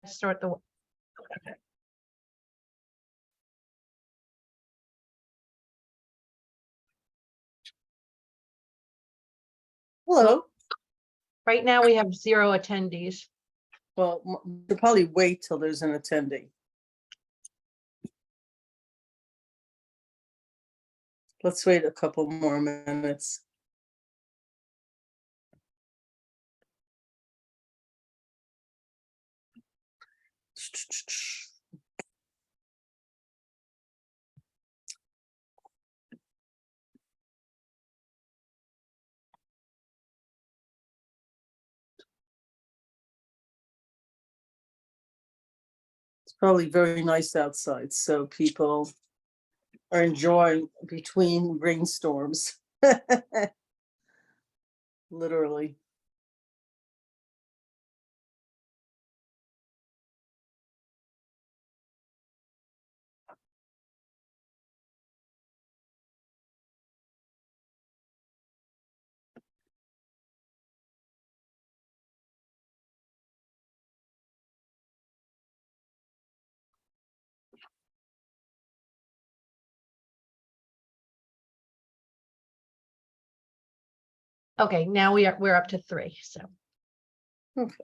start the. Hello. Right now, we have 0 attendees. Well, we'll probably wait till there's an attendee. Let's wait a couple more minutes. It's probably very nice outside, so people are enjoying between rainstorms. Literally. Okay, now we're up to 3. So Okay.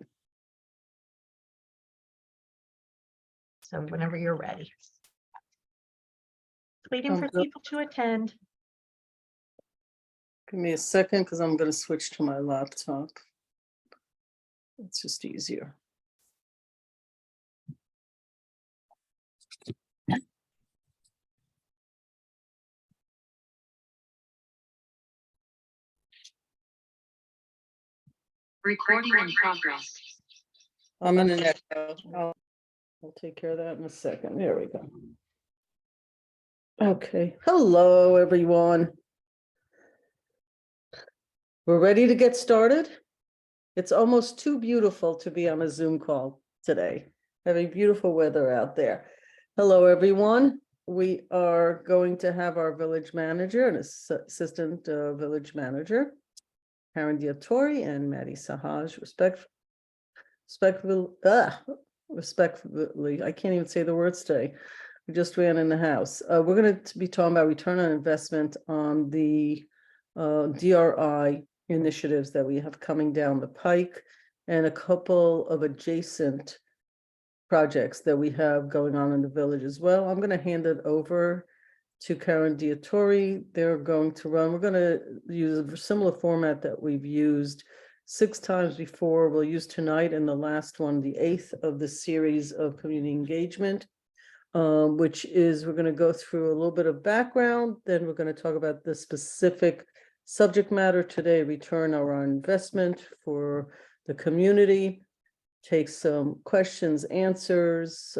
whenever you're ready. Waiting for good. people to attend. Give me a second because I'm going to switch to my laptop. It's just easier. Recording in progress. I'm in an echo. I'll take care of that in a second. There we go. Okay. Hello, everyone. We're ready to get started. It's almost too beautiful to be on a Zoom call today. Having beautiful weather out there. Hello, everyone. We are going to have our village manager and assistant village manager, Karen Diatori and Maddie Sahaj, respectfully, I can't even say the words today. We just ran in the house. We're going to be talking about return on investment on the DRI initiatives that we have coming down the pike and a couple of adjacent projects that we have going on in the village as well. I'm going to hand it over to Karen Diatori. They're going to run. We're going to use a similar format that we've used 6 times before. We'll use tonight and the last one, the 8th of the series of community engagement, which is we're going to go through a little bit of background. Then we're going to talk about the specific subject matter today, return on our investment for the community. Take some questions, answers,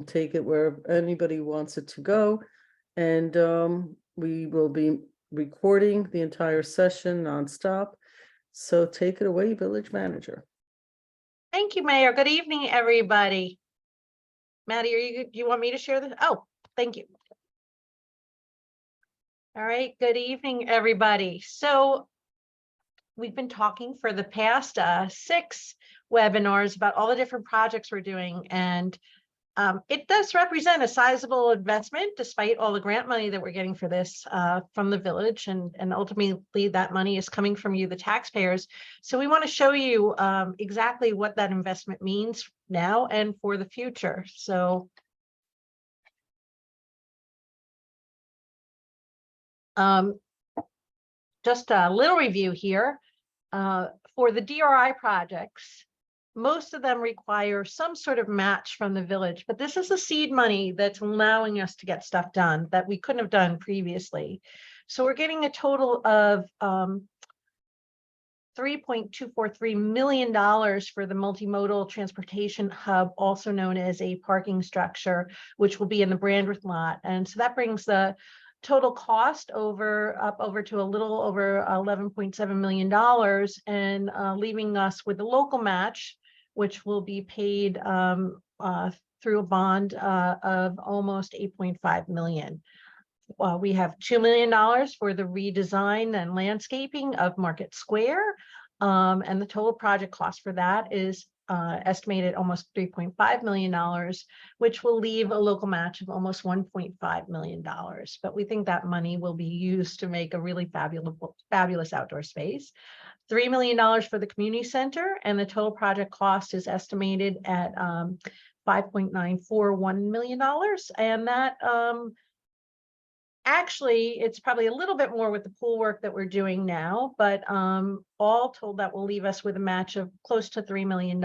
take it where anybody wants it to go. And we will be recording the entire session nonstop. So take it away, village manager. Thank you, Mayor. Good evening, everybody. Maddie, do you want me to share this? Oh, thank you. All right, good evening, everybody. So we've been talking for the past 6 webinars about all the different projects we're doing, and it does represent a sizable investment despite all the grant money that we're getting for this from the village, and ultimately that money is coming from you, the taxpayers. So we want to show you exactly what that investment means now and for the future. So just a little review here. For the DRI projects, most of them require some sort of match from the village, but this is the seed money that's allowing us to get stuff done that we couldn't have done previously. So we're getting a total of $3.243 million for the multimodal transportation hub, also known as a parking structure, which will be in the Brandreth lot. And so that brings the total cost up over to a little over $11.7 million, and leaving us with the local match, which will be paid through a bond of almost $8.5 million. We have $2 million for the redesign and landscaping of Market Square, and the total project cost for that is estimated almost $3.5 million, which will leave a local match of almost $1.5 million. But we think that money will be used to make a really fabulous outdoor space. $3 million for the community center, and the total project cost is estimated at $5.941 million. And that actually, it's probably a little bit more with the pool work that we're doing now, but all told, that will leave us with a match of close to $3 million.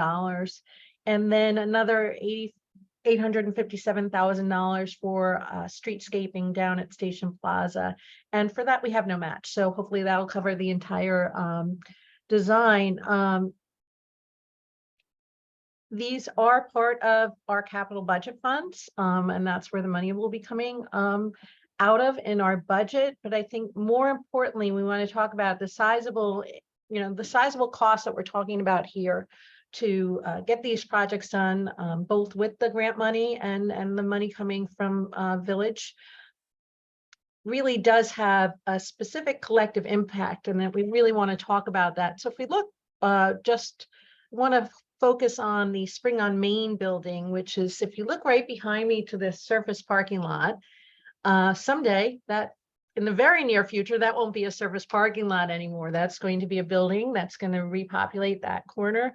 And then another $857,000 for streetscaping down at Station Plaza. And for that, we have no match. So hopefully that'll cover the entire design. These are part of our capital budget funds, and that's where the money will be coming out of in our budget. But I think more importantly, we want to talk about the sizable costs that we're talking about here to get these projects done, both with the grant money and the money coming from Village. Really does have a specific collective impact, and that we really want to talk about that. So if we look, just want to focus on the Spring on Main building, which is, if you look right behind me to this surface parking lot, someday, that in the very near future, that won't be a surface parking lot anymore. That's going to be a building that's going to repopulate that corner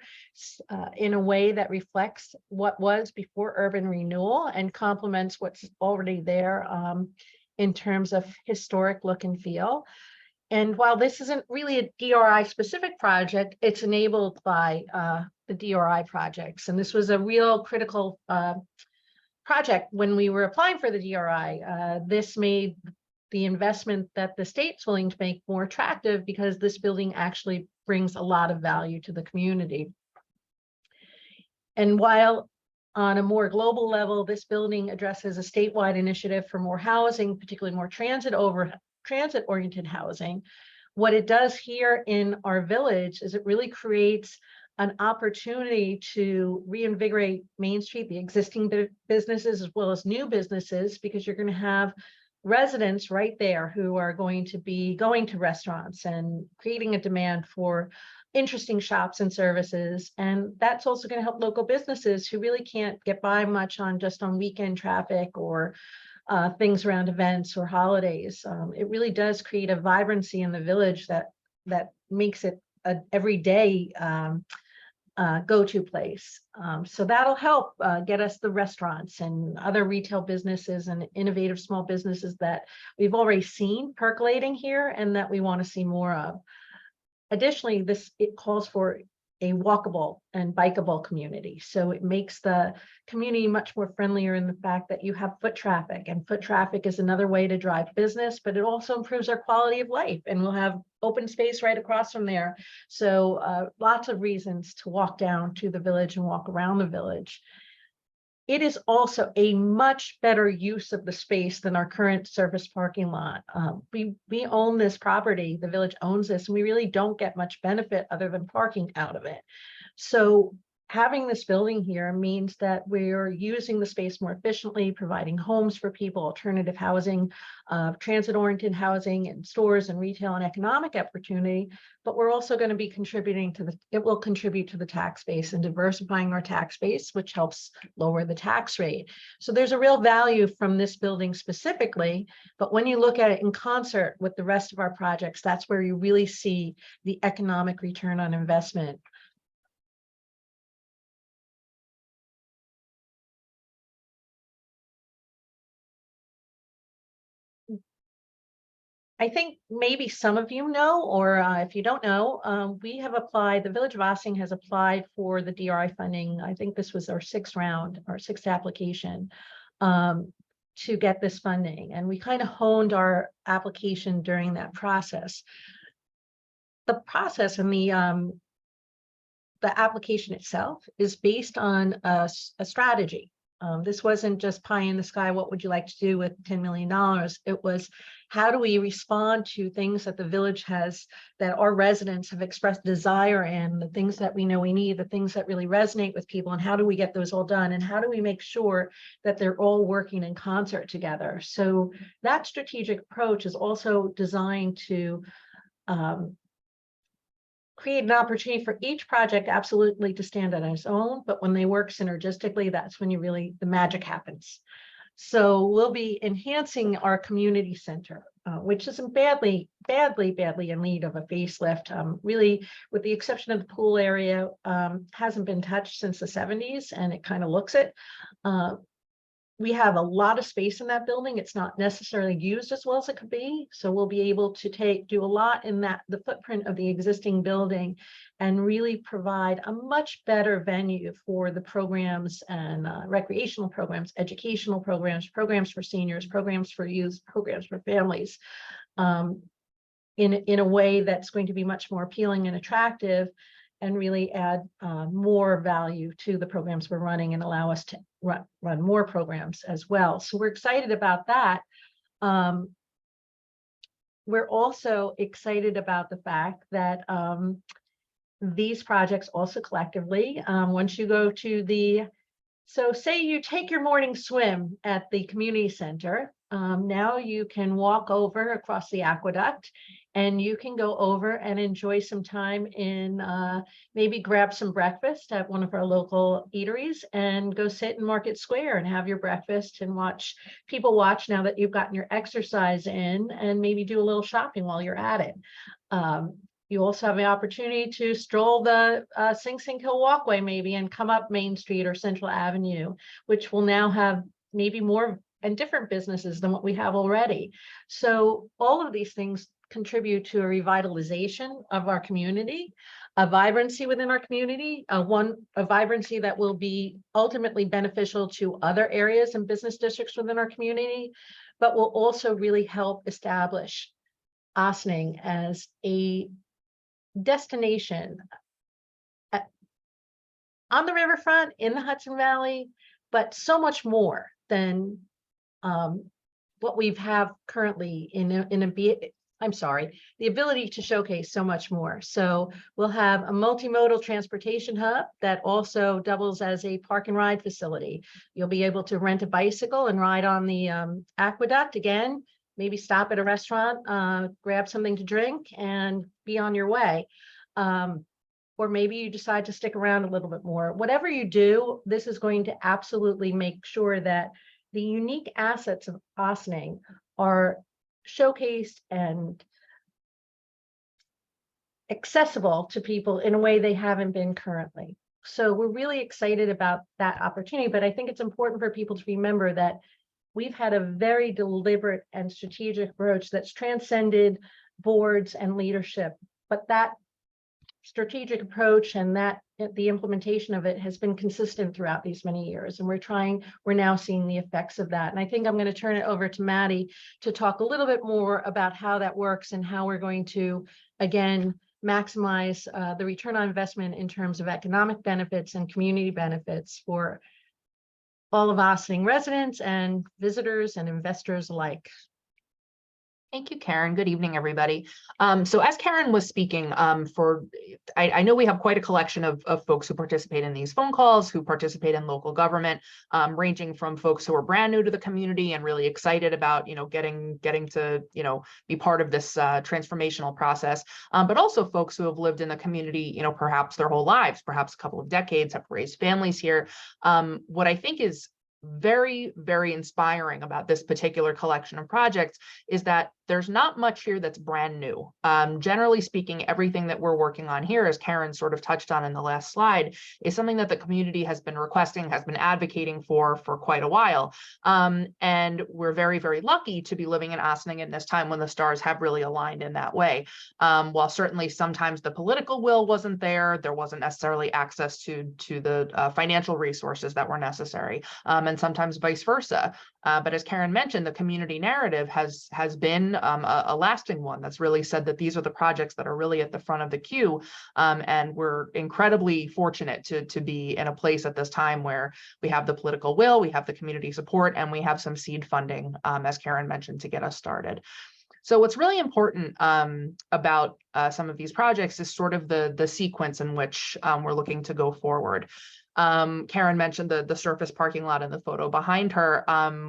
in a way that reflects what was before urban renewal and complements what's already there in terms of historic look and feel. And while this isn't really a DRI specific project, it's enabled by the DRI projects. And this was a real critical project when we were applying for the DRI. This made the investment that the state's willing to make more attractive, because this building actually brings a lot of value to the community. And while on a more global level, this building addresses a statewide initiative for more housing, particularly more transit-oriented housing, what it does here in our village is it really creates an opportunity to reinvigorate Main Street, the existing businesses as well as new businesses, because you're going to have residents right there who are going to be going to restaurants and creating a demand for interesting shops and services. And that's also going to help local businesses who really can't get by much on just on weekend traffic or things around events or holidays. It really does create a vibrancy in the village that makes it an everyday go-to place. So that'll help get us the restaurants and other retail businesses and innovative small businesses that we've already seen percolating here and that we want to see more of. Additionally, it calls for a walkable and bikeable community. So it makes the community much more friendlier in the fact that you have foot traffic, and foot traffic is another way to drive business, but it also improves our quality of life, and we'll have open space right across from there. So lots of reasons to walk down to the village and walk around the village. It is also a much better use of the space than our current surface parking lot. We own this property, the village owns this, and we really don't get much benefit other than parking out of it. So having this building here means that we're using the space more efficiently, providing homes for people, alternative housing, transit-oriented housing, and stores and retail and economic opportunity. But we're also going to be contributing to it will contribute to the tax base and diversifying our tax base, which helps lower the tax rate. So there's a real value from this building specifically, but when you look at it in concert with the rest of our projects, that's where you really see the economic return on investment. I think maybe some of you know, or if you don't know, we have applied, the Village of Ossining has applied for the DRI funding. I think this was our sixth round, our sixth application to get this funding. And we kind of honed our application during that process. The process and the application itself is based on a strategy. This wasn't just pie in the sky, what would you like to do with $10 million? It was, how do we respond to things that the village has, that our residents have expressed desire in, the things that we know we need, the things that really resonate with people, and how do we get those all done? And how do we make sure that they're all working in concert together? So that strategic approach is also designed to create an opportunity for each project absolutely to stand on its own, but when they work synergistically, that's when the magic happens. So we'll be enhancing our community center, which is badly in need of a facelift. Really, with the exception of the pool area, hasn't been touched since the 70s, and it kind of looks it. We have a lot of space in that building. It's not necessarily used as well as it could be. So we'll be able to do a lot in the footprint of the existing building and really provide a much better venue for the programs and recreational programs, educational programs, programs for seniors, programs for youth, programs for families, in a way that's going to be much more appealing and attractive, and really add more value to the programs we're running and allow us to run more programs as well. So we're excited about that. We're also excited about the fact that these projects also collectively, once you go to so say you take your morning swim at the community center, now you can walk over across the aqueduct and you can go over and enjoy some time in, maybe grab some breakfast at one of our local eateries and go sit in Market Square and have your breakfast and watch people watch now that you've gotten your exercise in, and maybe do a little shopping while you're at it. You also have the opportunity to stroll the Sing Sing Hill Walkway maybe and come up Main Street or Central Avenue, which will now have maybe more and different businesses than what we have already. So all of these things contribute to a revitalization of our community, a vibrancy within our community, a vibrancy that will be ultimately beneficial to other areas and business districts within our community, but will also really help establish Ossining as a destination on the riverfront in the Hudson Valley, but so much more than what we have currently the ability to showcase so much more. So we'll have a multimodal transportation hub that also doubles as a park and ride facility. You'll be able to rent a bicycle and ride on the aqueduct again, maybe stop at a restaurant, grab something to drink and be on your way. Or maybe you decide to stick around a little bit more. Whatever you do, this is going to absolutely make sure that the unique assets of Ossining are showcased and accessible to people in a way they haven't been currently. So we're really excited about that opportunity, but I think it's important for people to remember that we've had a very deliberate and strategic approach that's transcended boards and leadership, but that strategic approach and the implementation of it has been consistent throughout these many years. And we're now seeing the effects of that. And I think I'm going to turn it over to Maddie to talk a little bit more about how that works and how we're going to, again, maximize the return on investment in terms of economic benefits and community benefits for all of Ossining residents and visitors and investors alike. Thank you, Karen. Good evening, everybody. So as Karen was speaking, I know we have quite a collection of folks who participate in these phone calls, who participate in local government, ranging from folks who are brand new to the community and really excited about, getting to, be part of this transformational process, but also folks who have lived in the community, perhaps their whole lives, perhaps a couple of decades, have raised families here. What I think is very, very inspiring about this particular collection of projects is that there's not much here that's brand new. Generally speaking, everything that we're working on here, as Karen sort of touched on in the last slide, is something that the community has been requesting, has been advocating for quite a while. And we're very, very lucky to be living in Ossining in this time when the stars have really aligned in that way. While certainly sometimes the political will wasn't there wasn't necessarily access to the financial resources that were necessary, and sometimes vice versa. But as Karen mentioned, the community narrative has been a lasting one that's really said that these are the projects that are really at the front of the queue. And we're incredibly fortunate to be in a place at this time where we have the political will, we have the community support, and we have some seed funding, as Karen mentioned, to get us started. So what's really important about some of these projects is sort of the sequence in which we're looking to go forward. Karen mentioned the surface parking lot in the photo behind her,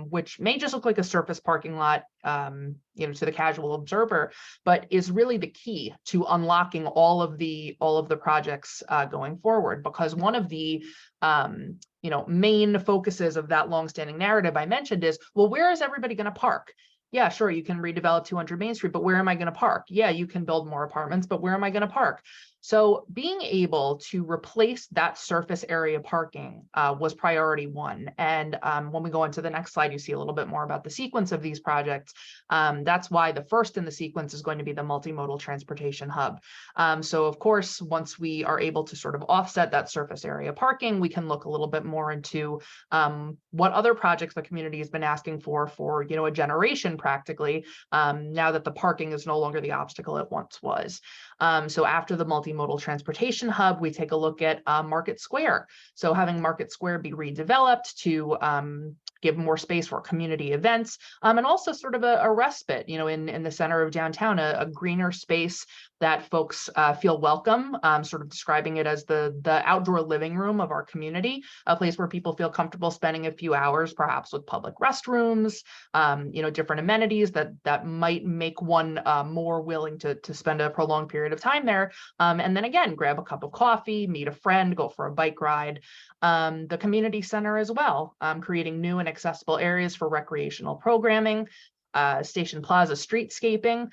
which may just look like a surface parking lot, to the casual observer, but is really the key to unlocking all of the projects going forward. Because one of the main focuses of that longstanding narrative I mentioned is, well, where is everybody going to park? Yeah, sure, you can redevelop 200 Main Street, but where am I going to park? Yeah, you can build more apartments, but where am I going to park? So being able to replace that surface area parking was priority one. And when we go into the next slide, you see a little bit more about the sequence of these projects. That's why the first in the sequence is going to be the multimodal transportation hub. So of course, once we are able to sort of offset that surface area parking, we can look a little bit more into what other projects the community has been asking for a generation practically, now that the parking is no longer the obstacle it once was. So after the multimodal transportation hub, we take a look at Market Square. So having Market Square be redeveloped to give more space for community events, and also sort of a respite, in the center of downtown, a greener space that folks feel welcome, sort of describing it as the outdoor living room of our community, a place where people feel comfortable spending a few hours, perhaps with public restrooms, different amenities that might make one more willing to spend a prolonged period of time there. And then again, grab a cup of coffee, meet a friend, go for a bike ride. The community center as well, creating new and accessible areas for recreational programming. Station Plaza streetscaping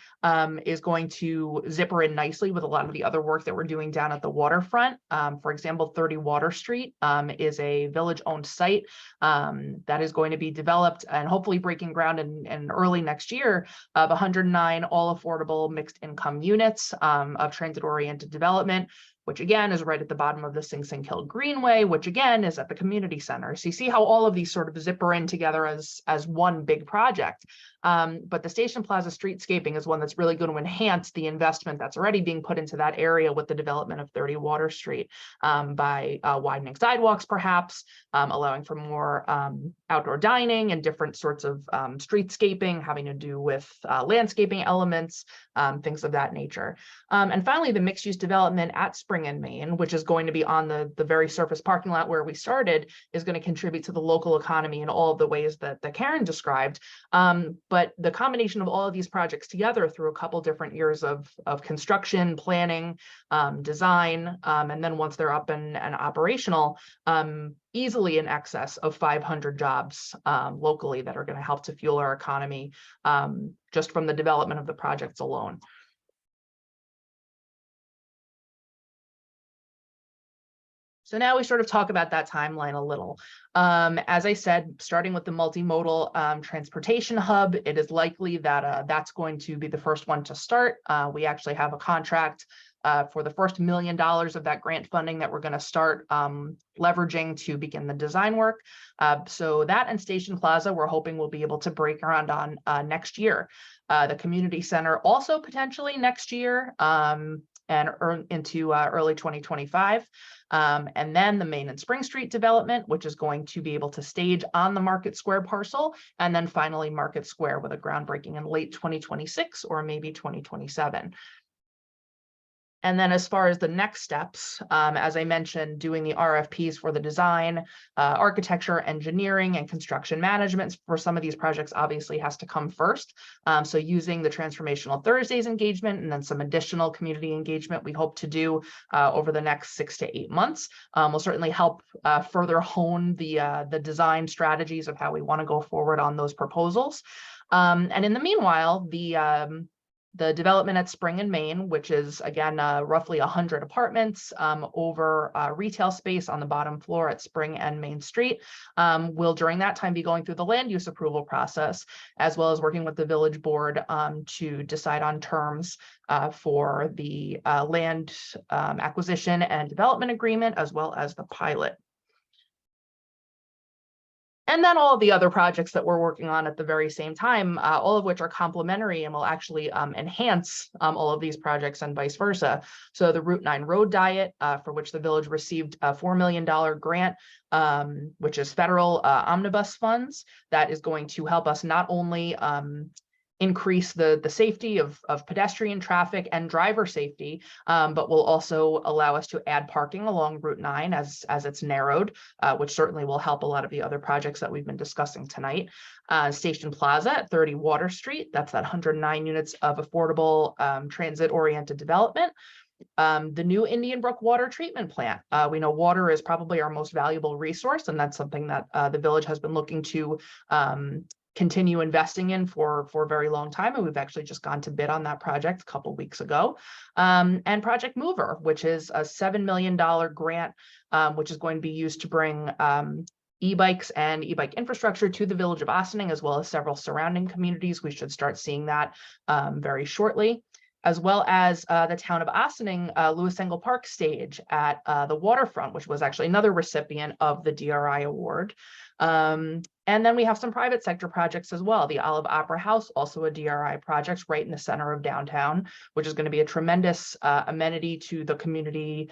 is going to zipper in nicely with a lot of the other work that we're doing down at the waterfront. For example, 30 Water Street is a village-owned site that is going to be developed and hopefully breaking ground in early next year of 109 all-affordable mixed-income units of transit-oriented development, which again is right at the bottom of the Sing Sing Hill Greenway, which again is at the community center. So you see how all of these sort of zipper in together as one big project. But the Station Plaza streetscaping is one that's really going to enhance the investment that's already being put into that area with the development of 30 Water Street by widening sidewalks, perhaps, allowing for more outdoor dining and different sorts of streetscaping having to do with landscaping elements, things of that nature. And finally, the mixed-use development at Spring and Main, which is going to be on the very surface parking lot where we started, is going to contribute to the local economy in all of the ways that Karen described. But the combination of all of these projects together through a couple different years of construction, planning, design, and then once they're up and operational, easily in excess of 500 jobs locally that are going to help to fuel our economy just from the development of the projects alone. So now we sort of talk about that timeline a little. As I said, starting with the multimodal transportation hub, it is likely that that's going to be the first one to start. We actually have a contract for the first $1 million of that grant funding that we're going to start leveraging to begin the design work. So that and Station Plaza, we're hoping we'll be able to break ground on next year. The community center also potentially next year and into early 2025. And then the Main and Spring Street development, which is going to be able to stage on the Market Square parcel, and then finally Market Square with a groundbreaking in late 2026 or maybe 2027. And then as far as the next steps, as I mentioned, doing the RFPs for the design, architecture, engineering, and construction management for some of these projects obviously has to come first. So using the Transformational Thursdays engagement and then some additional community engagement we hope to do over the next 6 to 8 months will certainly help further hone the design strategies of how we want to go forward on those proposals. And in the meanwhile, the development at Spring and Main, which is again roughly 100 apartments over retail space on the bottom floor at Spring and Main Street, will during that time be going through the land use approval process, as well as working with the village board to decide on terms for the land acquisition and development agreement, as well as the pilot. And then all of the other projects that we're working on at the very same time, all of which are complementary and will actually enhance all of these projects and vice versa. So the Route 9 road diet, for which the village received a $4 million grant, which is federal omnibus funds, that is going to help us not only increase the safety of pedestrian traffic and driver safety, but will also allow us to add parking along Route 9 as it's narrowed, which certainly will help a lot of the other projects that we've been discussing tonight. Station Plaza at 30 Water Street, that's that 109 units of affordable transit-oriented development. The new Indian Brook water treatment plant. We know water is probably our most valuable resource, and that's something that the village has been looking to continue investing in for a very long time. And we've actually just gone to bid on that project a couple weeks ago. And Project Mover, which is a $7 million grant, which is going to be used to bring e-bikes and e-bike infrastructure to the village of Ossining, as well as several surrounding communities. We should start seeing that very shortly, as well as the town of Ossining Lewis Engle Park stage at the waterfront, which was actually another recipient of the DRI award. And then we have some private sector projects as well. The Olive Opera House, also a DRI project right in the center of downtown, which is going to be a tremendous amenity to the community,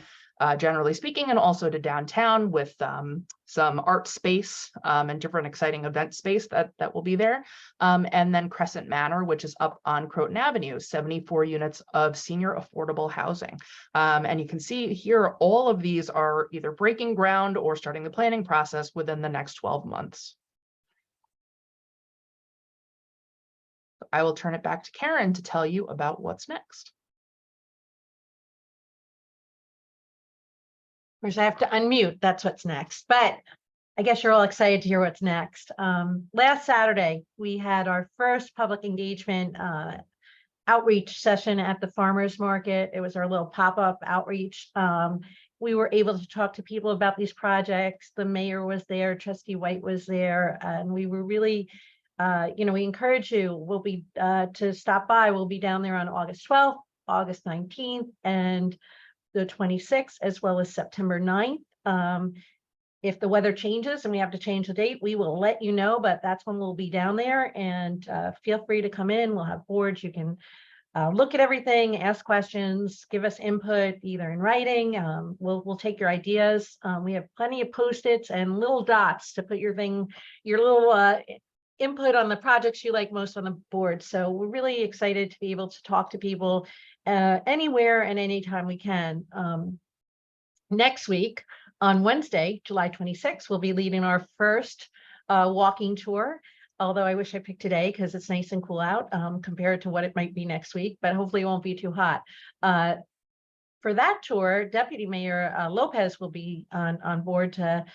generally speaking, and also to downtown with some art space and different exciting event space that will be there. And then Crescent Manor, which is up on Croton Avenue, 74 units of senior affordable housing. And you can see here, all of these are either breaking ground or starting the planning process within the next 12 months. I will turn it back to Karen to tell you about what's next. Of course, I have to unmute. That's what's next. But I guess you're all excited to hear what's next. Last Saturday, we had our first public engagement outreach session at the farmers market. It was our little pop-up outreach. We were able to talk to people about these projects. The mayor was there, Trustee White was there, and we were really, we encourage you. We'll be to stop by. We'll be down there on August 12th, August 19th, and the 26th, as well as September 9th. If the weather changes and we have to change the date, we will let you know, but that's when we'll be down there. And feel free to come in. We'll have boards. You can look at everything, ask questions, give us input, either in writing. We'll take your ideas. We have plenty of Post-its and little dots to put your little input on the projects you like most on the board. So we're really excited to be able to talk to people anywhere and anytime we can. Next week on Wednesday, July 26th, we'll be leading our first walking tour. Although I wish I picked today because it's nice and cool out compared to what it might be next week, but hopefully it won't be too hot. For that tour, Deputy Mayor Lopez will be on board to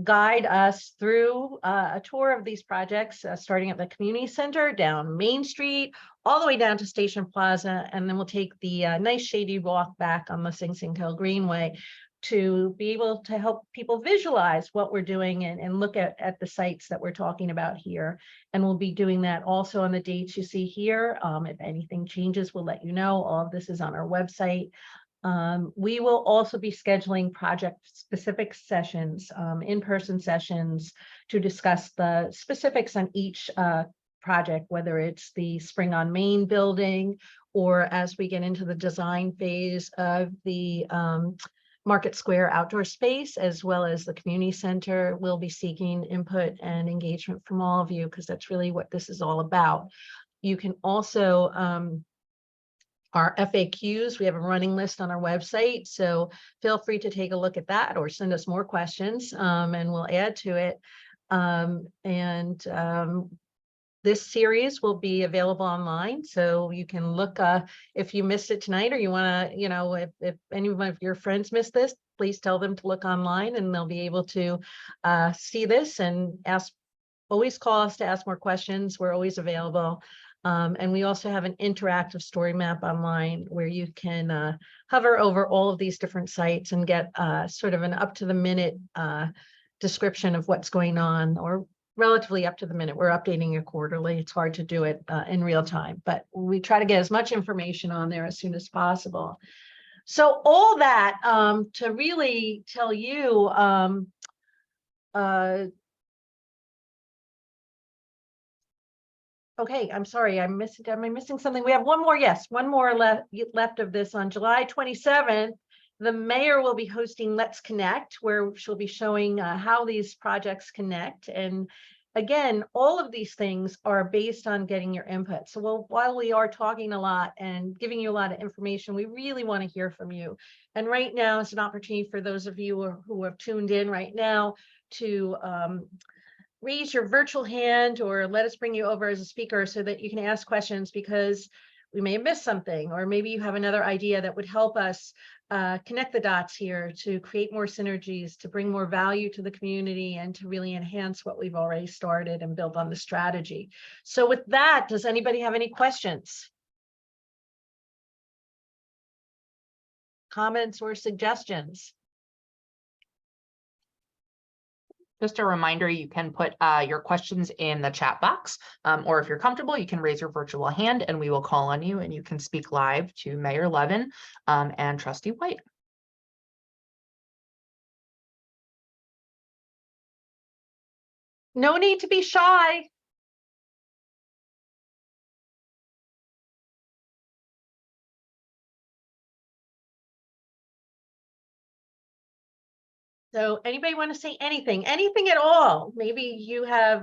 guide us through a tour of these projects, starting at the community center, down Main Street, all the way down to Station Plaza, and then we'll take the nice shady walk back on the Sing Sing Hill Greenway to be able to help people visualize what we're doing and look at the sites that we're talking about here. And we'll be doing that also on the dates you see here. If anything changes, we'll let you know. All of this is on our website. We will also be scheduling project-specific sessions, in-person sessions, to discuss the specifics on each project, whether it's the Spring on Main building, or as we get into the design phase of the Market Square outdoor space, as well as the community center. We'll be seeking input and engagement from all of you, because that's really what this is all about. You can also our FAQs, we have a running list on our website, so feel free to take a look at that or send us more questions and we'll add to it. This series will be available online, so you can look if you missed it tonight, or you want to, if any of your friends missed this, please tell them to look online and they'll be able to see this and always call us to ask more questions. We're always available. And we also have an interactive story map online where you can hover over all of these different sites and get sort of an up-to-the-minute description of what's going on, or relatively up to the minute. We're updating it quarterly. It's hard to do it in real time, but we try to get as much information on there as soon as possible. So all that to really tell you, okay, I'm sorry, am I missing something? We have one more, yes, one more left of this. On July 27th, the mayor will be hosting Let's Connect, where she'll be showing how these projects connect. And again, all of these things are based on getting your input. So while we are talking a lot and giving you a lot of information, we really want to hear from you. And right now is an opportunity for those of you who have tuned in right now to raise your virtual hand or let us bring you over as a speaker so that you can ask questions, because we may have missed something, or maybe you have another idea that would help us connect the dots here to create more synergies, to bring more value to the community, and to really enhance what we've already started and build on the strategy. So with that, does anybody have any questions? Comments or suggestions? Just a reminder, you can put your questions in the chat box, or if you're comfortable, you can raise your virtual hand and we will call on you and you can speak live to Mayor Levin and Trustee White. No need to be shy. So anybody want to say anything at all? Maybe you have,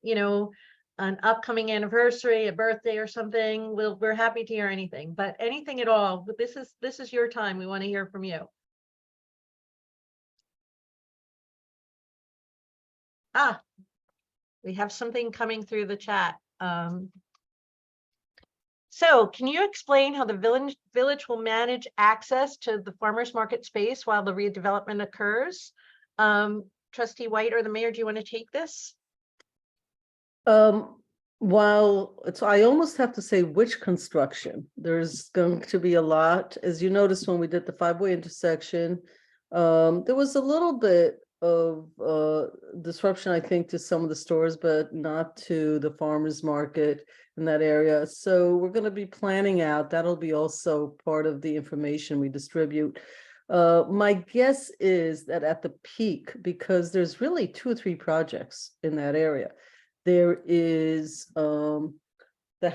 you know, an upcoming anniversary, a birthday or something. We're happy to hear anything, but anything at all. But this is your time. We want to hear from you. Ah, we have something coming through the chat. So can you explain how the village will manage access to the farmers market space while the redevelopment occurs? Trustee White or the mayor, do you want to take this? While it's, I almost have to say which construction. There's going to be a lot, as you noticed when we did the 5-way intersection. There was a little bit of disruption, I think, to some of the stores, but not to the farmers market in that area. So we're going to be planning out. That'll be also part of the information we distribute. My guess is that at the peak, because there's really 2 or 3 projects in that area. There is the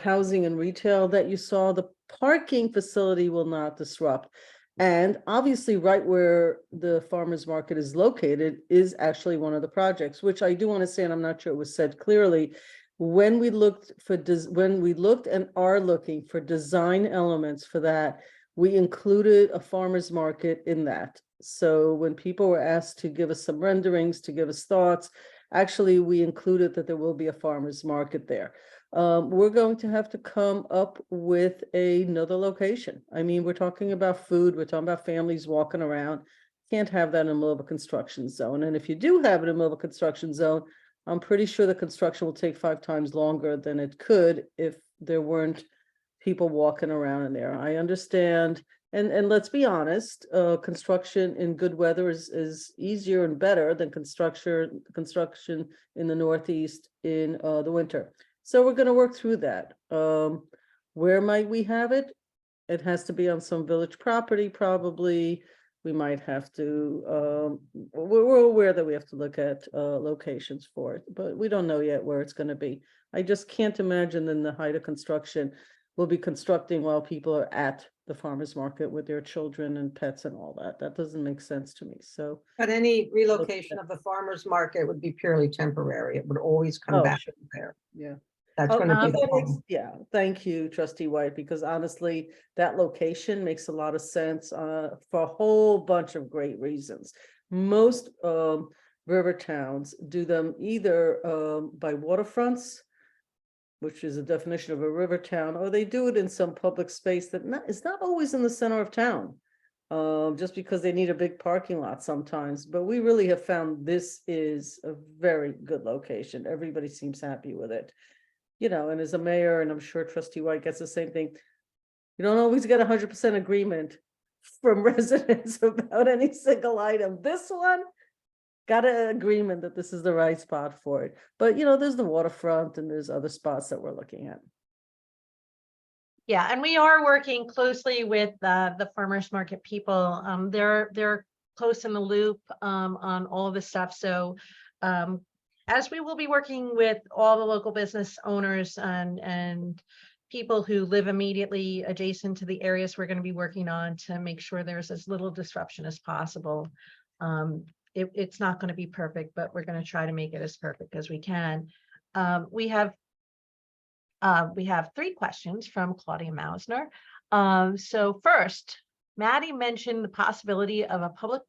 housing and retail that you saw. The parking facility will not disrupt. And obviously right where the farmers market is located is actually one of the projects, which I do want to say, and I'm not sure it was said clearly, when we looked and are looking for design elements for that, we included a farmers market in that. So when people were asked to give us some renderings, to give us thoughts, actually we included that there will be a farmers market there. We're going to have to come up with another location. I mean, we're talking about food, we're talking about families walking around. Can't have that in the middle of a construction zone. And if you do have it in the middle of a construction zone, I'm pretty sure the construction will take 5 times longer than it could if there weren't people walking around in there. I understand. And let's be honest, construction in good weather is easier and better than construction in the Northeast in the winter. So we're going to work through that. Where might we have it? It has to be on some village property, probably. We might have to, we're aware that we have to look at locations for it, but we don't know yet where it's going to be. I just can't imagine in the height of construction, we'll be constructing while people are at the farmers market with their children and pets and all that. That doesn't make sense to me. So, But any relocation of the farmers market would be purely temporary. It would always come back sure. there. Yeah. That's Oh, going to be the that makes- home. yeah, thank you, Trustee White, because honestly, that location makes a lot of sense for a whole bunch of great reasons. Most river towns do them either by waterfronts, which is a definition of a river town, or they do it in some public space that is not always in the center of town, just because they need a big parking lot sometimes. But we really have found this is a very good location. Everybody seems happy with it. You know, and as a mayor, and I'm sure Trustee White gets the same thing, you don't always get 100% agreement from residents about any single item. This one got an agreement that this is the right spot for it. But, you know, there's the waterfront and there's other spots that we're looking at. Yeah, and we are working closely with the farmers market people. They're close in the loop on all of this stuff. So as we will be working with all the local business owners and people who live immediately adjacent to the areas we're going to be working on to make sure there's as little disruption as possible. it's not going to be perfect, but we're going to try to make it as perfect as we can. We have 3 questions from Claudia Mausner. So first, Maddie mentioned the possibility of a public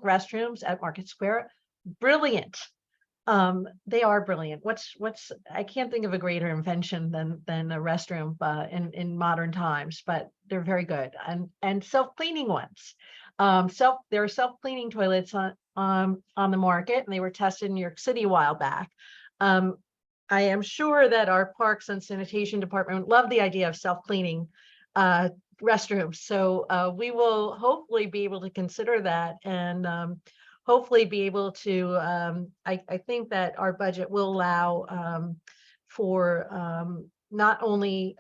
restrooms at Market Square. Brilliant. They are brilliant. I can't think of a greater invention than a restroom in modern times, but they're very good, and self-cleaning ones. There are self-cleaning toilets on the market, and they were tested in New York City a while back. I am sure that our Parks and Sanitation Department love the idea of self-cleaning restrooms. So we will hopefully be able to consider that, and hopefully be able to, I think that our budget will allow for not only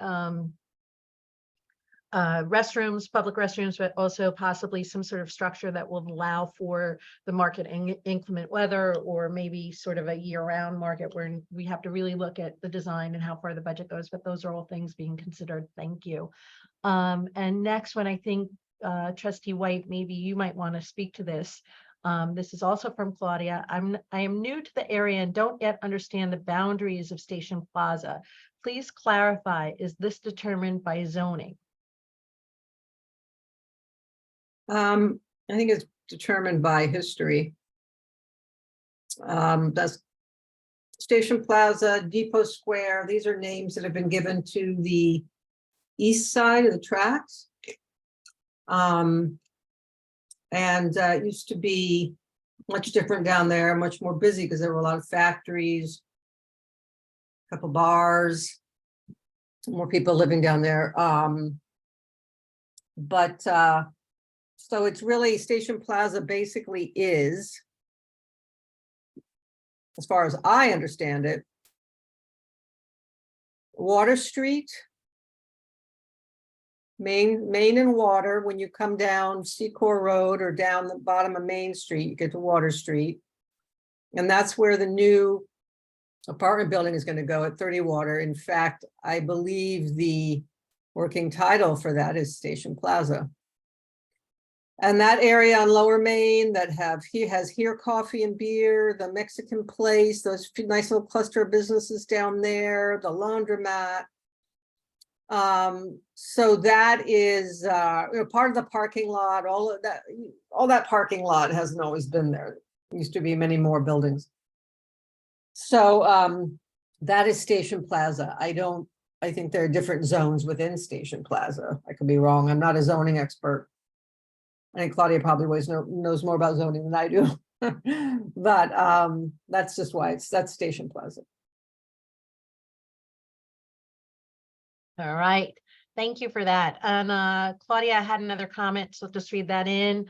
restrooms, public restrooms, but also possibly some sort of structure that will allow for the market in inclement weather, or maybe sort of a year-round market where we have to really look at the design and how far the budget goes. But those are all things being considered. Thank you. And next one, I think Trustee White, maybe you might want to speak to this. This is also from Claudia. I am new to the area and don't yet understand the boundaries of Station Plaza. Please clarify, is this determined by zoning? I think it's determined by history. That's Station Plaza, Depot Square. These are names that have been given to the east side of the tracks. And it used to be much different down there, much more busy because there were a lot of factories, a couple bars, more people living down there. So it's really, Station Plaza basically is, as far as I understand it, Water Street, Main and Water. When you come down Secor Road or down the bottom of Main Street, you get to Water Street. And that's where the new apartment building is going to go at 30 Water. In fact, I believe the working title for that is Station Plaza. And that area on Lower Main that has Here Coffee and Beer, the Mexican place, those nice little cluster of businesses down there, the laundromat. So that is part of the parking lot. All that parking lot hasn't always been there. There used to be many more buildings. So that is Station Plaza. I think there are different zones within Station Plaza. I could be wrong. I'm not a zoning expert. I think Claudia probably knows more about zoning than I do. But that's just why that's Station Plaza. All right, thank you for that. And Claudia had another comment, so just read that in.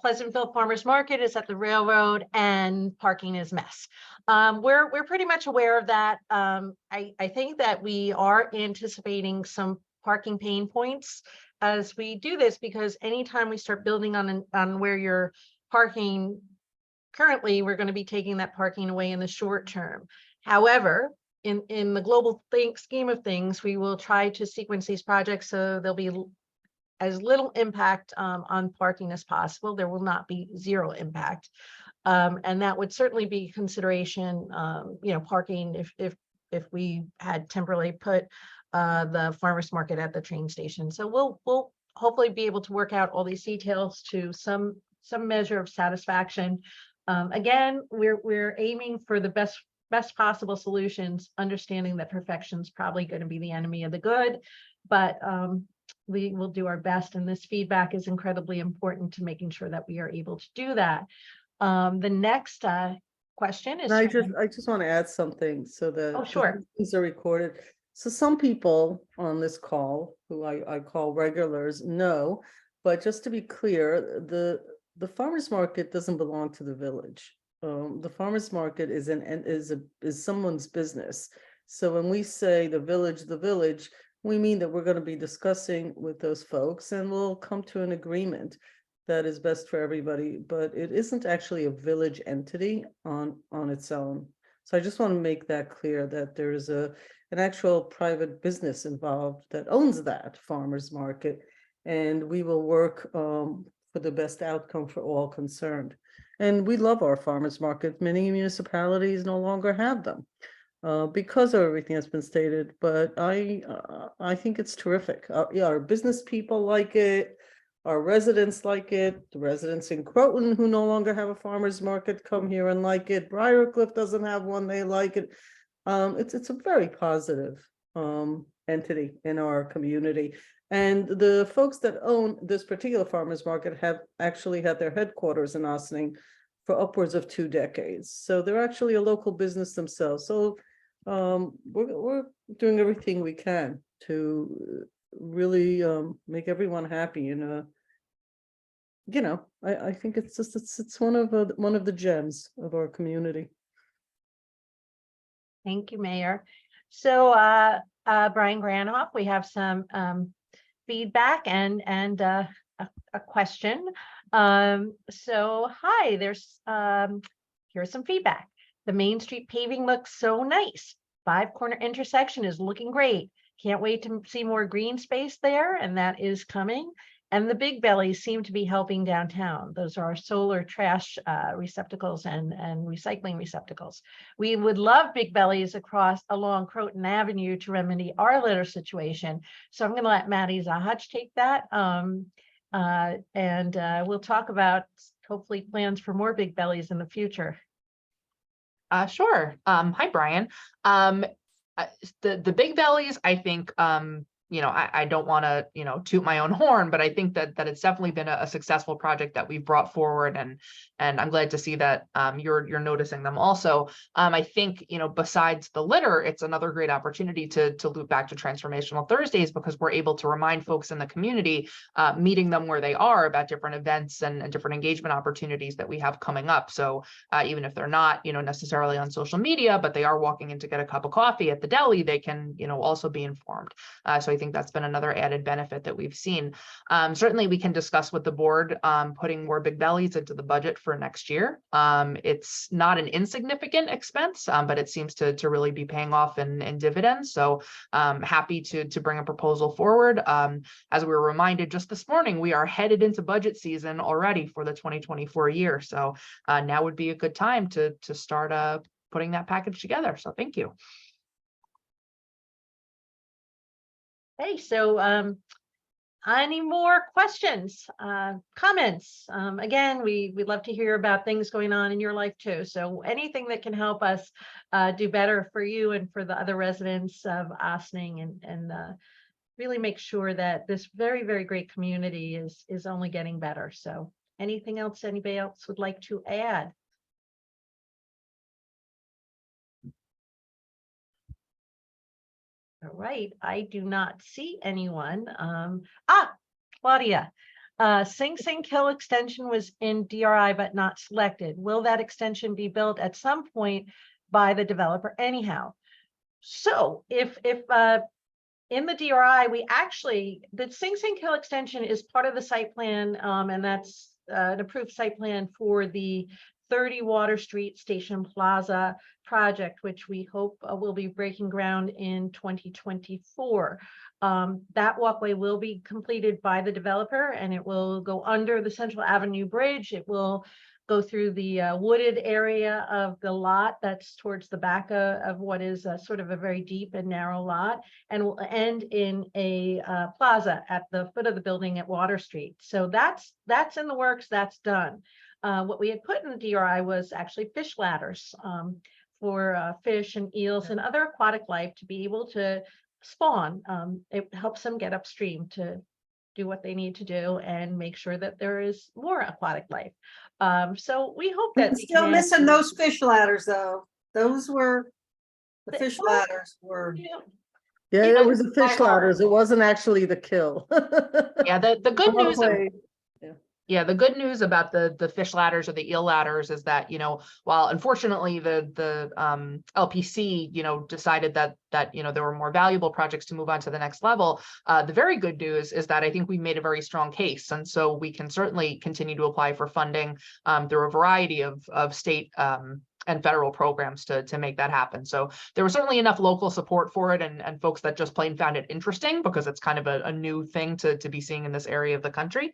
Pleasantville Farmers Market is at the railroad and parking is mess. We're pretty much aware of that. I think that we are anticipating some parking pain points as we do this, because anytime we start building on where you're parking currently, we're going to be taking that parking away in the short term. However, in the global scheme of things, we will try to sequence these projects so there'll be as little impact on parking as possible. There will not be zero impact, and that would certainly be consideration. Parking if we had temporarily put the farmers market at the train station. So we'll hopefully be able to work out all these details to some measure of satisfaction. Again, we're aiming for the best possible solutions, understanding that perfection is probably going to be the enemy of the good, but we will do our best, and this feedback is incredibly important to making sure that we are able to do that. The next question is, I just want to add something so that Oh, sure. these are recorded. So some people on this call, who I call regulars, know, but just to be clear, the farmers market doesn't belong to the village. The farmers market is someone's business. So when we say the village, we mean that we're going to be discussing with those folks, and we'll come to an agreement that is best for everybody. But it isn't actually a village entity on its own. So I just want to make that clear, that there is an actual private business involved that owns that farmers market, and we will work for the best outcome for all concerned. And we love our farmers market. Many municipalities no longer have them because of everything that's been stated. But I think it's terrific. Yeah, our business people like it. Our residents like it. The residents in Croton who no longer have a farmers market come here and like it. Briarcliff doesn't have one. They like it. It's a very positive entity in our community. And the folks that own this particular farmers market have actually had their headquarters in Ossining for upwards of 2 decades. So they're actually a local business themselves. So we're doing everything we can to really make everyone happy. And I think it's one of the gems of our community. Thank you, Mayor. So Brian Granoff, we have some feedback and a question. So hi, here's some feedback. The Main Street paving looks so nice. 5-corner intersection is looking great. Can't wait to see more green space there, and that is coming. And the Big Bellies seem to be helping downtown. Those are our solar trash receptacles and recycling receptacles. We would love Big Bellies along Croton Avenue to remedy our litter situation. So I'm going to let Maddie Zahach take that. And we'll talk about hopefully plans for more Big Bellies in the future. Sure. Hi, Brian. The Big Bellies, I think, I don't want to, toot my own horn, but I think that it's definitely been a successful project that we've brought forward, and I'm glad to see that you're noticing them also. I think, besides the litter, it's another great opportunity to loop back to Transformational Thursdays, because we're able to remind folks in the community, meeting them where they are, about different events and different engagement opportunities that we have coming up. So even if they're not, necessarily on social media, but they are walking in to get a cup of coffee at the deli, they can, also be informed. So I think that's been another added benefit that we've seen. Certainly we can discuss with the board putting more Big Bellies into the budget for next year. It's not an insignificant expense, but it seems to really be paying off in dividends. So happy to bring a proposal forward. As we were reminded just this morning, we are headed into budget season already for the 2024 year. So now would be a good time to start putting that package together. So thank you. Hey, so any more questions, comments? Again, we'd love to hear about things going on in your life too. So anything that can help us do better for you and for the other residents of Ossining, and really make sure that this very, very great community is only getting better. So anything else anybody else would like to add? All right, I do not see anyone. Claudia, Sing Sing Kill extension was in DRI but not selected. Will that extension be built at some point by the developer anyhow? So if in the DRI, the Sing Sing Kill extension is part of the site plan, and that's an approved site plan for the 30 Water Street Station Plaza project, which we hope will be breaking ground in 2024. That walkway will be completed by the developer, and it will go under the Central Avenue Bridge. It will go through the wooded area of the lot that's towards the back of what is sort of a very deep and narrow lot, and will end in a plaza at the foot of the building at Water Street. So that's in the works, that's done. What we had put in the DRI was actually fish ladders for fish and eels and other aquatic life to be able to spawn. It helps them get upstream to do what they need to do and make sure that there is more aquatic life. So we hope that I'm still missing those fish ladders, though. Those were the fish ladders were. Yeah, Yeah, it was the fish ladders. It wasn't actually the kill. Yeah, the good news. Walkway. Yeah, the good news about the fish ladders or the eel ladders is that, while unfortunately the LPC, decided that there were more valuable projects to move on to the next level, the very good news is that I think we made a very strong case. And so we can certainly continue to apply for funding through a variety of state and federal programs to make that happen. So there was certainly enough local support for it, and folks that just plain found it interesting, because it's kind of a new thing to be seeing in this area of the country.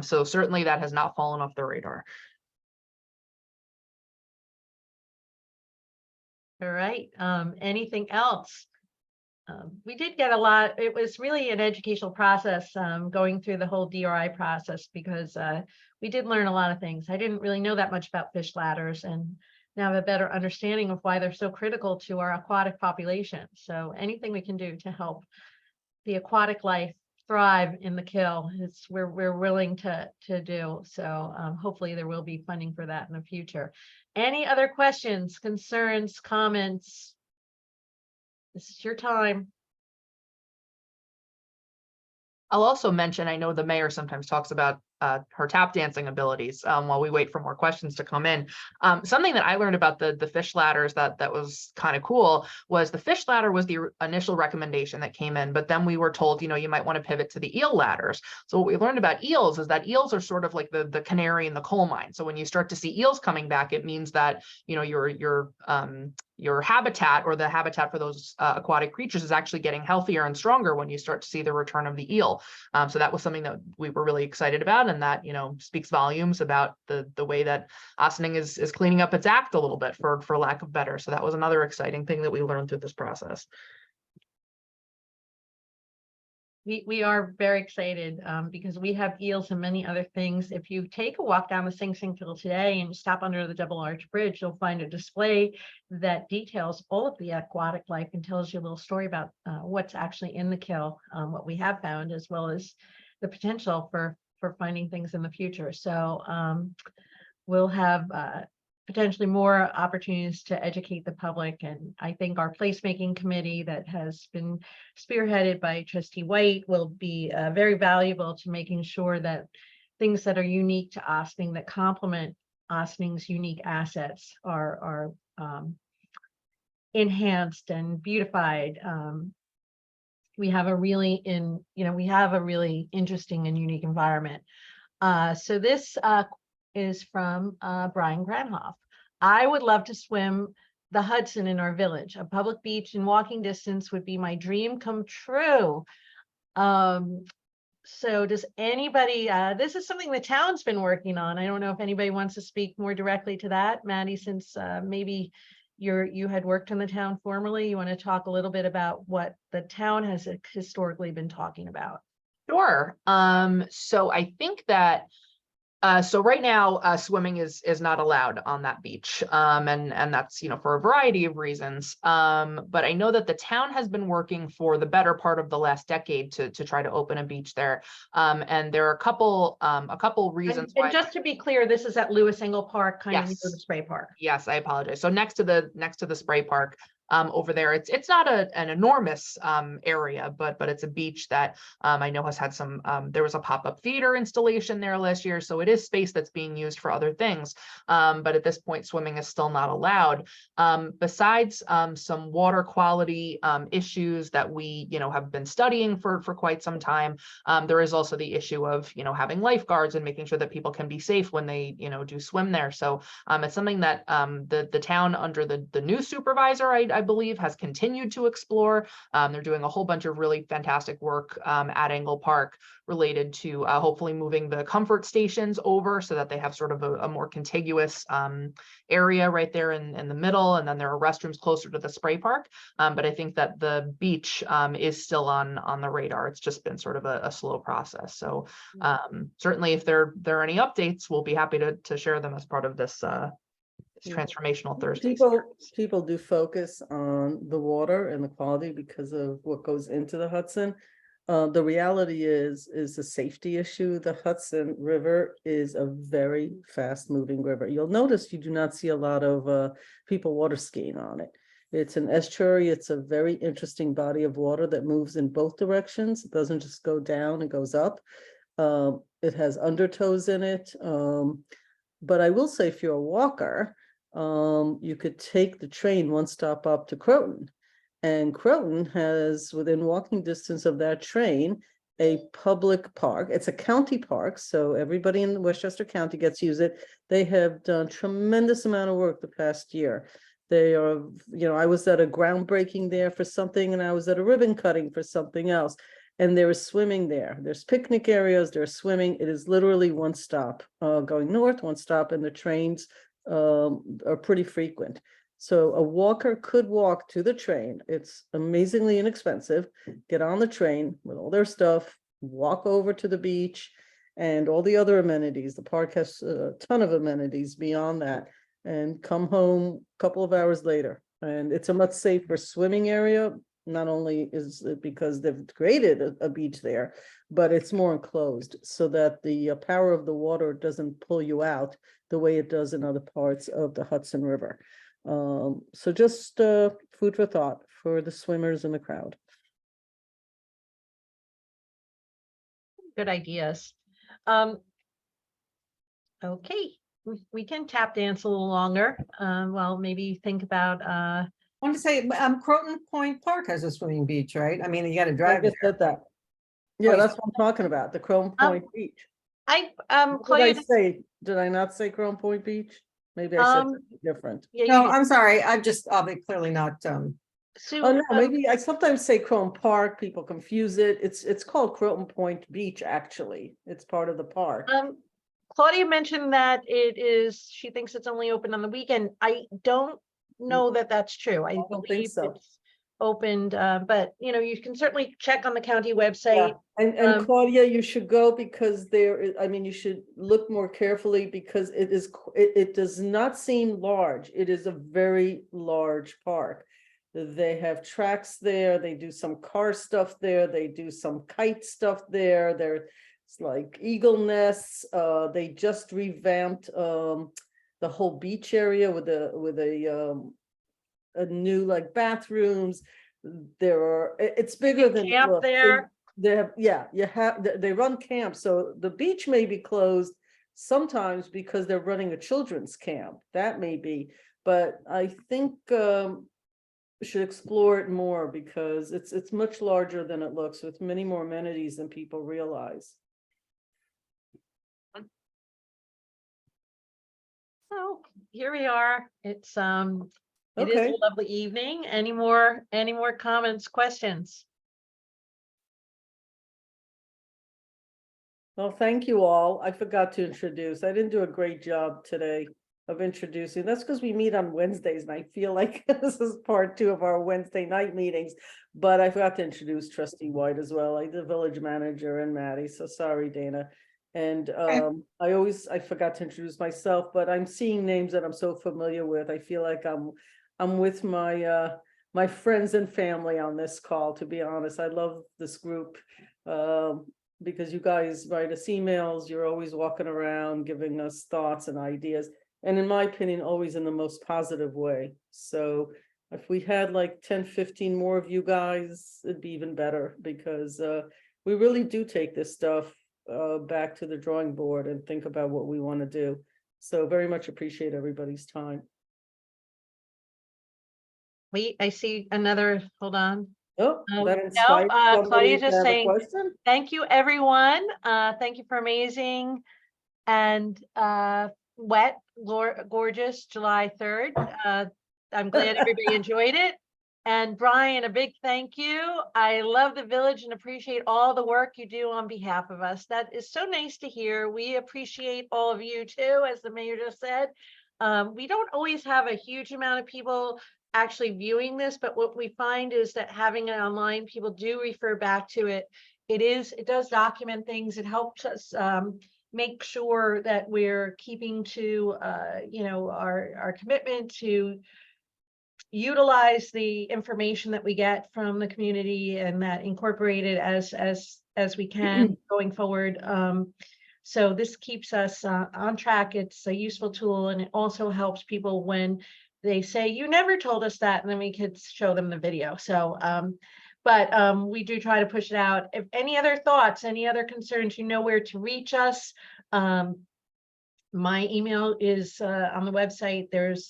So certainly that has not fallen off the radar. All right, anything else? We did get a lot, it was really an educational process, going through the whole DRI process because we did learn a lot of things. I didn't really know that much about fish ladders and now have a better understanding of why they're so critical to our aquatic population. So anything we can do to help the aquatic life thrive in the kill, we're willing to do. So hopefully there will be funding for that in the future. Any other questions, concerns, comments? This is your time. I'll also mention, I know the mayor sometimes talks about her tap dancing abilities while we wait for more questions to come in. Something that I learned about the fish ladders that was kind of cool was the fish ladder was the initial recommendation that came in, but then we were told, you know, you might want to pivot to the eel ladders. So what we learned about eels is that eels are sort of like the canary in the coal mine. So when you start to see eels coming back, it means that, you know, your habitat or the habitat for those aquatic creatures is actually getting healthier and stronger when you start to see the return of the eel. So that was something that we were really excited about, and that, you know, speaks volumes about the way that Ossining is cleaning up its act a little bit, for lack of better. So that was another exciting thing that we learned through this process. We are very excited because we have eels and many other things. If you take a walk down the Sing Sing Kill today and stop under the Double Arch Bridge, you'll find a display that details all of the aquatic life and tells you a little story about what's actually in the kill, what we have found, as well as the potential for finding things in the future. So we'll have potentially more opportunities to educate the public. And I think our placemaking committee that has been spearheaded by Trustee White will be very valuable to making sure that things that are unique to Ossining, that complement Ossining's unique assets, are enhanced and beautified. We have a really interesting and unique environment. So this is from Brian Granhoff. I would love to swim the Hudson in our village. A public beach in walking distance would be my dream come true. So does anybody, this is something the town's been working on. I don't know if anybody wants to speak more directly to that. Maddie, since maybe you had worked in the town formerly, you want to talk a little bit about what the town has historically been talking about? Sure. So I think that so right now, swimming is not allowed on that beach, and that's, you know, for a variety of reasons. But I know that the town has been working for the better part of the last decade to try to open a beach there, and there are a couple reasons And why. just to be clear, this is at Lewis Engle Park, kind of near Yes. the spray park. Yes, I apologize. So next to the spray park. Over there, it's not an enormous area, but it's a beach that I know has had some. There was a pop-up theater installation there last year, so it is space that's being used for other things. But at this point, swimming is still not allowed. Besides some water quality issues that we, you know, have been studying for quite some time, there is also the issue of, you know, having lifeguards and making sure that people can be safe when they, you know, do swim there. So it's something that the town under the new supervisor, I believe, has continued to explore. They're doing a whole bunch of really fantastic work at Engle Park related to hopefully moving the comfort stations over so that they have sort of a more contiguous area right there in the middle. And then there are restrooms closer to the spray park. But I think that the beach is still on the radar. It's just been sort of a slow process. So certainly if there are any updates, we'll be happy to share them as part of this transformational Thursday. People do focus on the water and the quality because of what goes into the Hudson. The reality is a safety issue. The Hudson River is a very fast moving river. You'll notice you do not see a lot of people water skiing on it. It's an estuary. It's a very interesting body of water that moves in both directions. It doesn't just go down, it goes up. It has undertows in it. But I will say if you're a walker, you could take the train one stop up to Croton. And Croton has, within walking distance of that train, a public park. It's a county park, so everybody in Westchester County gets to use it. They have done tremendous amount of work the past year. They are, you know, I was at a groundbreaking there for something, and I was at a ribbon cutting for something else. And there is swimming there. There's picnic areas, there's swimming. It is literally one stop going north, one stop, and the trains are pretty frequent. So a walker could walk to the train. It's amazingly inexpensive. Get on the train with all their stuff, walk over to the beach and all the other amenities. The park has a ton of amenities beyond that, and come home a couple of hours later. And it's a much safer swimming area. Not only is it because they've created a beach there, but it's more enclosed so that the power of the water doesn't pull you out the way it does in other parts of the Hudson River. So just food for thought for the swimmers in the crowd. Good ideas. Okay, we can tap dance a little longer. Well, maybe think about, I want to say, Croton Point Park has a swimming beach, right? I mean, you gotta I drive just there. said that. Yeah, you that's what I'm talking about, the Chrome Point Beach. I, What did Claudia, I say? Did I not say Chrome Point Beach? Maybe I said something different. yeah, No, you, I'm sorry, I'll be clearly not, Sue, Oh, no, maybe I sometimes say Chrome Park, people confuse it. It's called Croton Point Beach, actually. It's part of the park. Claudia mentioned that it is, she thinks it's only open on the weekend. I don't know that that's true. I don't think believe so. it's opened, but you can certainly check on the county Yeah, website. and Claudia, you should go because I mean, you should look more carefully because it does not seem large. It is a very large park. They have tracks there, they do some car stuff there, they do some kite stuff there, it's like eagle nests. They just revamped the whole beach area with a new like bathrooms. It's bigger than Camp look, there. they run camps. So the beach may be closed sometimes because they're running a children's camp. That may be, but I think we should explore it more because it's much larger than it looks, with many more amenities than people realize. So here we are. It is Okay. a lovely evening. Any more comments, questions? Well, thank you all. I forgot to introduce. I didn't do a great job today of introducing. That's because we meet on Wednesdays and I feel like this is part 2 of our Wednesday night meetings. But I forgot to introduce Trustee White as well. I'm the village manager and Maddie. So sorry, Dana. And I forgot to introduce myself, but I'm seeing names that I'm so familiar with. I feel like I'm with my my friends and family on this call, to be honest. I love this group. Because you guys write us emails, you're always walking around giving us thoughts and ideas. And in my opinion, always in the most positive way. So if we had like 10, 15 more of you guys, it'd be even better because we really do take this stuff back to the drawing board and think about what we want to do. So very much appreciate everybody's time. I see another, hold on. Oh, Oh, that no, inspired somebody Claudia's to just have a saying, question? thank you, everyone. Thank you for amazing and wet, gorgeous July 3rd. I'm glad everybody enjoyed it. And Brian, a big thank you. I love the village and appreciate all the work you do on behalf of us. That is so nice to hear. We appreciate all of you too, as the mayor just said. We don't always have a huge amount of people actually viewing this, but what we find is that having it online, people do refer back to it. It does document things. It helps us make sure that we're keeping to our commitment to utilize the information that we get from the community and that incorporate it as we can going forward. So this keeps us on track. It's a useful tool, and it also helps people when they say, you never told us that, and then we could show them the video. So, but we do try to push it out. If any other thoughts, any other concerns, you know where to reach us. My email is on the website.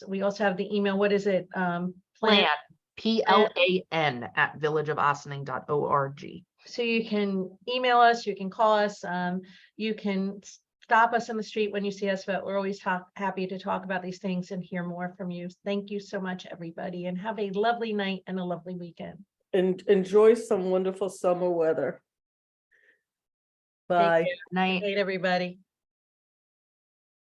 We also have the email. What is it? Plan, PLAN at villageofossining.org. So you can email us, you can call us, you can stop us in the street when you see us, but we're always happy to talk about these things and hear more from you. Thank you so much, everybody, and have a lovely night and a lovely weekend. And enjoy some wonderful summer weather. Bye. Good night, everybody.